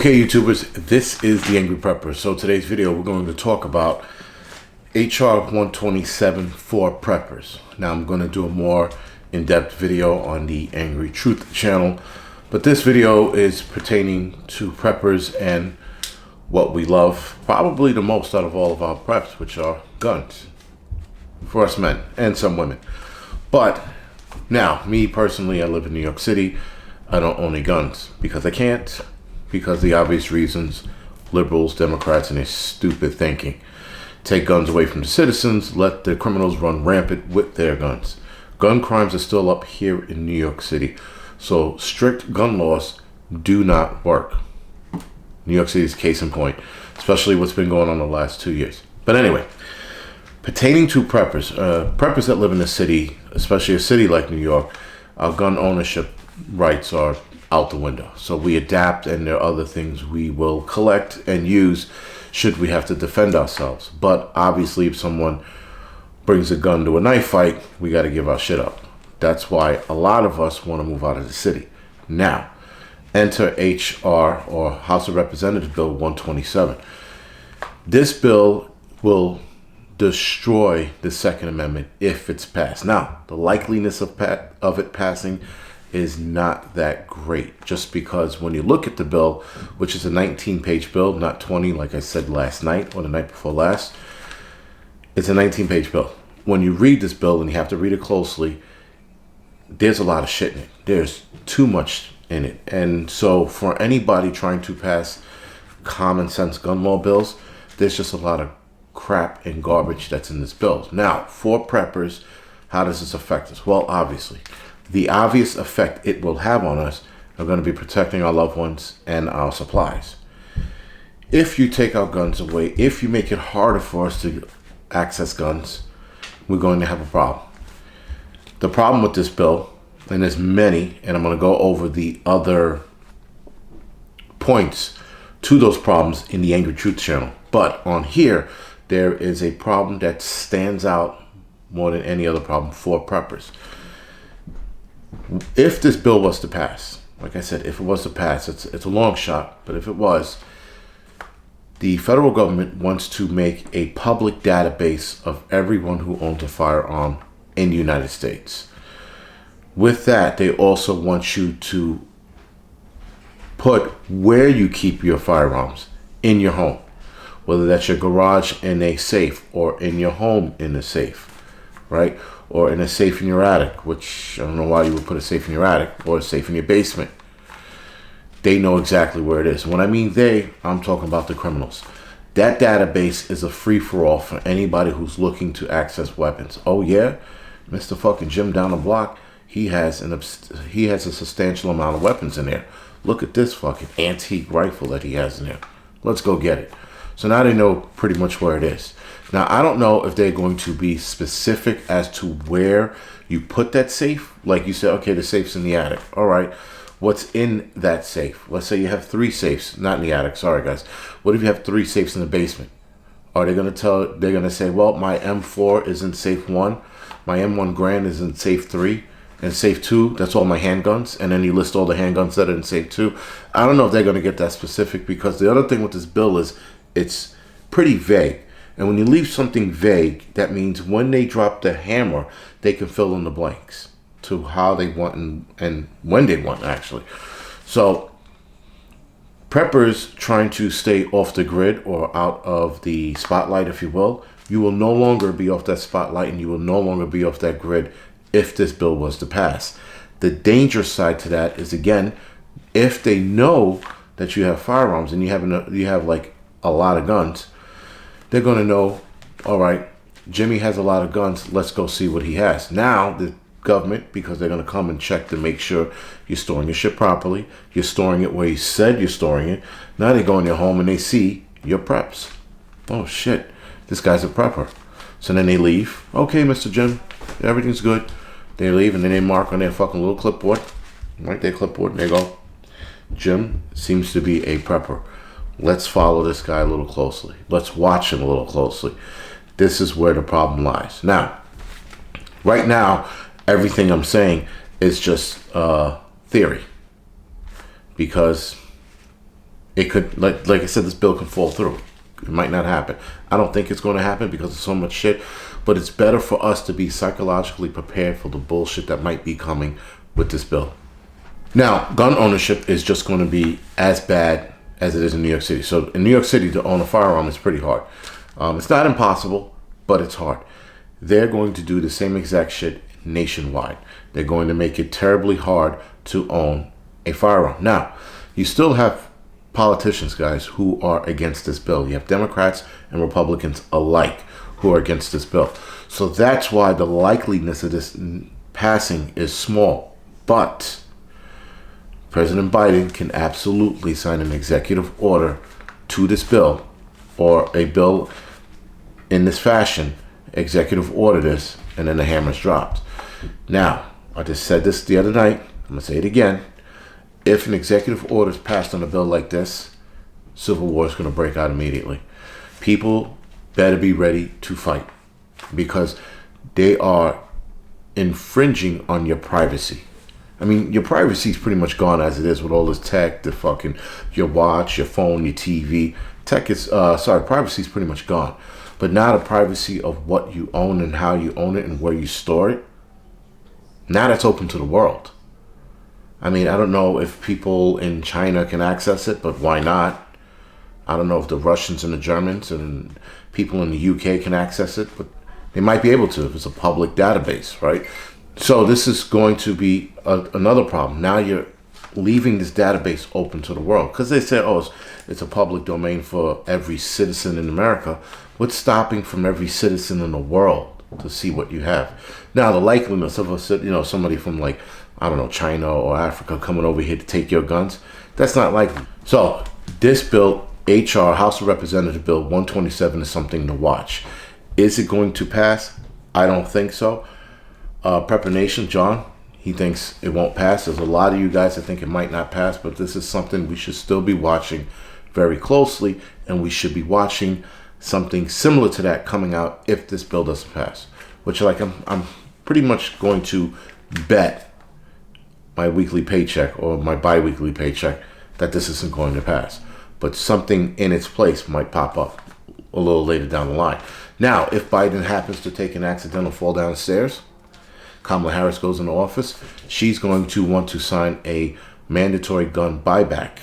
Okay, YouTubers, this is the Angryprepper. So today's video, we're going to talk about HR 127 for preppers. Now, I'm going to do a more in-depth video on the Angry Truth channel, but this video is pertaining to preppers and what we love probably the most out of all of our preps, which are guns for us men and some women. But now, me personally, I live in New York City. I don't own any guns because I can't. Because the obvious reasons: liberals, Democrats, and their stupid thinking. Take guns away from the citizens, let the criminals run rampant with their guns. Gun crimes are still up here in New York City, so strict gun laws do not work. New York City is case in point, especially what's been going on the last 2 years. But anyway, pertaining to preppers, preppers that live in the city, especially a city like New York, our gun ownership rights are out the window. So we adapt, and there are other things we will collect and use should we have to defend ourselves. But obviously, if someone brings a gun to a knife fight, we got to give our shit up. That's why a lot of us want to move out of the city. Now, enter HR, or House of Representatives Bill 127. This bill will destroy the Second Amendment if it's passed. Now, the likeliness of it passing is not that great, just because when you look at the bill, which is a 19-page bill, not 20 like I said last night or the night before last, it's a 19-page bill. When you read this bill, and you have to read it closely, there's a lot of shit in it. There's too much in it. And so for anybody trying to pass common sense gun law bills, there's just a lot of crap and garbage that's in this bill. Now, for preppers, how does this affect us? Well, obviously, the obvious effect it will have on us are going to be protecting our loved ones and our supplies. If you take our guns away, if you make it harder for us to access guns, we're going to have a problem. The problem with this bill, and there's many, and I'm going to go over the other points to those problems in the Angry Truth channel. But on here, there is a problem that stands out more than any other problem for preppers. If this bill was to pass, like I said, if it was to pass, it's a long shot, but if it was, the federal government wants to make a public database of everyone who owns a firearm in the United States. With that, they also want you to put where you keep your firearms in your home, whether that's your garage in a safe or in your home in a safe, right? Or in a safe in your attic, which I don't know why you would put a safe in your attic, or a safe in your basement. They know exactly where it is. When I mean they, I'm talking about the criminals. That database is a free-for-all for anybody who's looking to access weapons. Oh yeah, Mr. fucking Jim down the block, he has a substantial amount of weapons in there. Look at this fucking antique rifle that he has in there. Let's go get it. So now they know pretty much where it is. Now, I don't know if they're going to be specific as to where you put that safe. Like you said, okay, the safe's in the attic. All right, what's in that safe? Let's say you have 3 safes, not in the attic. Sorry, guys. What if you have 3 safes in the basement? Are they going to say, well, my M4 is in safe 1, my M1 Grand is in safe 3, and safe 2, that's all my handguns, and then you list all the handguns that are in safe 2. I don't know if they're going to get that specific, because the other thing with this bill is it's pretty vague. And when you leave something vague, that means when they drop the hammer, they can fill in the blanks to how they want and when they want, actually. So preppers trying to stay off the grid or out of the spotlight, if you will no longer be off that spotlight, and you will no longer be off that grid if this bill was to pass. The danger side to that is, again, if they know that you have firearms and you have like a lot of guns, they're going to know, all right, Jimmy has a lot of guns, let's go see what he has. Now, the government, because they're going to come and check to make sure you're storing your shit properly, you're storing it where you said you're storing it. Now they go in your home and they see your preps. Oh shit, this guy's a prepper. So then they leave. Okay, Mr. Jim, everything's good. They leave, and then they mark on their fucking little clipboard, right? Their clipboard, and they go, Jim seems to be a prepper. Let's follow this guy a little closely. Let's watch him a little closely. This is where the problem lies. Now, right now, everything I'm saying is just theory. Because it could, like I said, this bill can fall through. It might not happen. I don't think it's going to happen because of so much shit, but it's better for us to be psychologically prepared for the bullshit that might be coming with this bill. Now, gun ownership is just going to be as bad as it is in New York City. So in New York City, to own a firearm is pretty hard. It's not impossible, but it's hard. They're going to do the same exact shit nationwide. They're going to make it terribly hard to own a firearm. Now, you still have politicians, guys, who are against this bill. You have Democrats and Republicans alike who are against this bill. So that's why the likeliness of this passing is small. But President Biden can absolutely sign an executive order to this bill, or a bill in this fashion, executive order this, and then the hammer's dropped. Now, I just said this the other night, I'm going to say it again. If an executive order is passed on a bill like this, civil war is going to break out immediately. People better be ready to fight because they are infringing on your privacy. I mean, your privacy is pretty much gone as it is with all this tech, the fucking, your watch, your phone, your TV. Privacy is pretty much gone. But now the privacy of what you own and how you own it and where you store it, now that's open to the world. I mean, I don't know if people in China can access it, but why not? I don't know if the Russians and the Germans and people in the UK can access it, but they might be able to if it's a public database, right? So this is going to be another problem. Now you're leaving this database open to the world because they say, oh, it's a public domain for every citizen in America. What's stopping from every citizen in the world to see what you have? Now, the likeliness of somebody from like, I don't know, China or Africa coming over here to take your guns, that's not likely. So this Bill H.R. House of Representative Bill 127 is something to watch. Is it going to pass? I don't think so. Prepper Nation, John, he thinks it won't pass. There's a lot of you guys that think it might not pass, but this is something we should still be watching very closely, and we should be watching something similar to that coming out if this bill doesn't pass. Which, like, I'm pretty much going to bet my weekly paycheck or my bi-weekly paycheck that this isn't going to pass. But something in its place might pop up a little later down the line. Now, if Biden happens to take an accidental fall down the stairs, Kamala Harris goes into office, she's going to want to sign a mandatory gun buyback,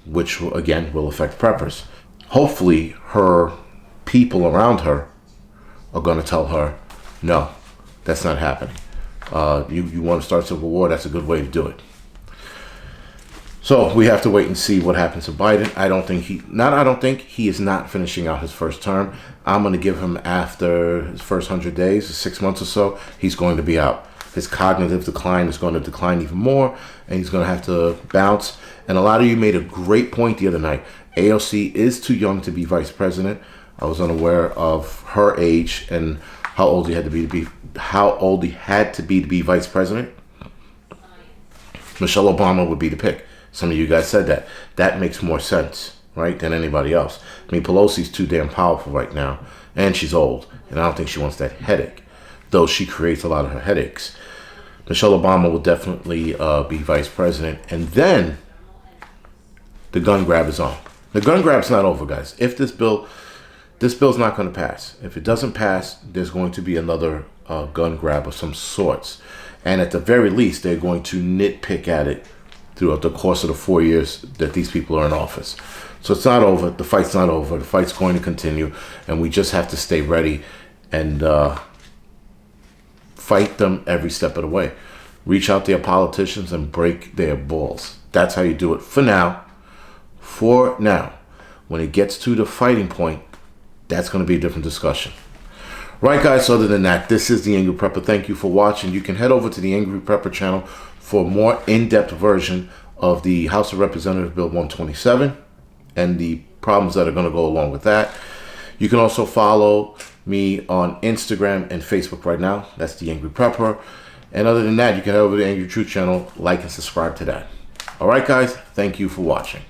which will affect preppers. Hopefully her people around her are going to tell her, no, that's not happening. You want to start civil war, that's a good way to do it. So we have to wait and see what happens to Biden. I don't think he is not finishing out his first term. I'm going to give him, after his first 100 days, 6 months or so, he's going to be out. His cognitive decline is going to decline even more, and he's going to have to bounce. And a lot of you made a great point the other night. AOC is too young to be vice president. I was unaware of her age and how old he had to be to be vice president. Michelle Obama would be the pick. Some of you guys said that. That makes more sense, right, than anybody else. I mean, Pelosi's too damn powerful right now, and she's old, and I don't think she wants that headache, though she creates a lot of her headaches. Michelle Obama will definitely be vice president, and then the gun grab is on. The gun grab's not over, guys. If this bill's not going to pass. If it doesn't pass, there's going to be another gun grab of some sorts, and at the very least, they're going to nitpick at it throughout the course of the 4 years that these people are in office. So it's not over. The fight's not over. The fight's going to continue, and we just have to stay ready and fight them every step of the way. Reach out to your politicians and break their balls. That's how you do it for now. For now. When it gets to the fighting point, that's going to be a different discussion. Right, guys, so other than that, this is the Angry Prepper. Thank you for watching. You can head over to the Angry Prepper channel for a more in-depth version of the House of Representatives Bill 127 and the problems that are going to go along with that. You can also follow me on Instagram and Facebook right now. That's the Angry Prepper. And other than that, you can head over to the Angry Truth channel, like and subscribe to that. All right, guys, thank you for watching.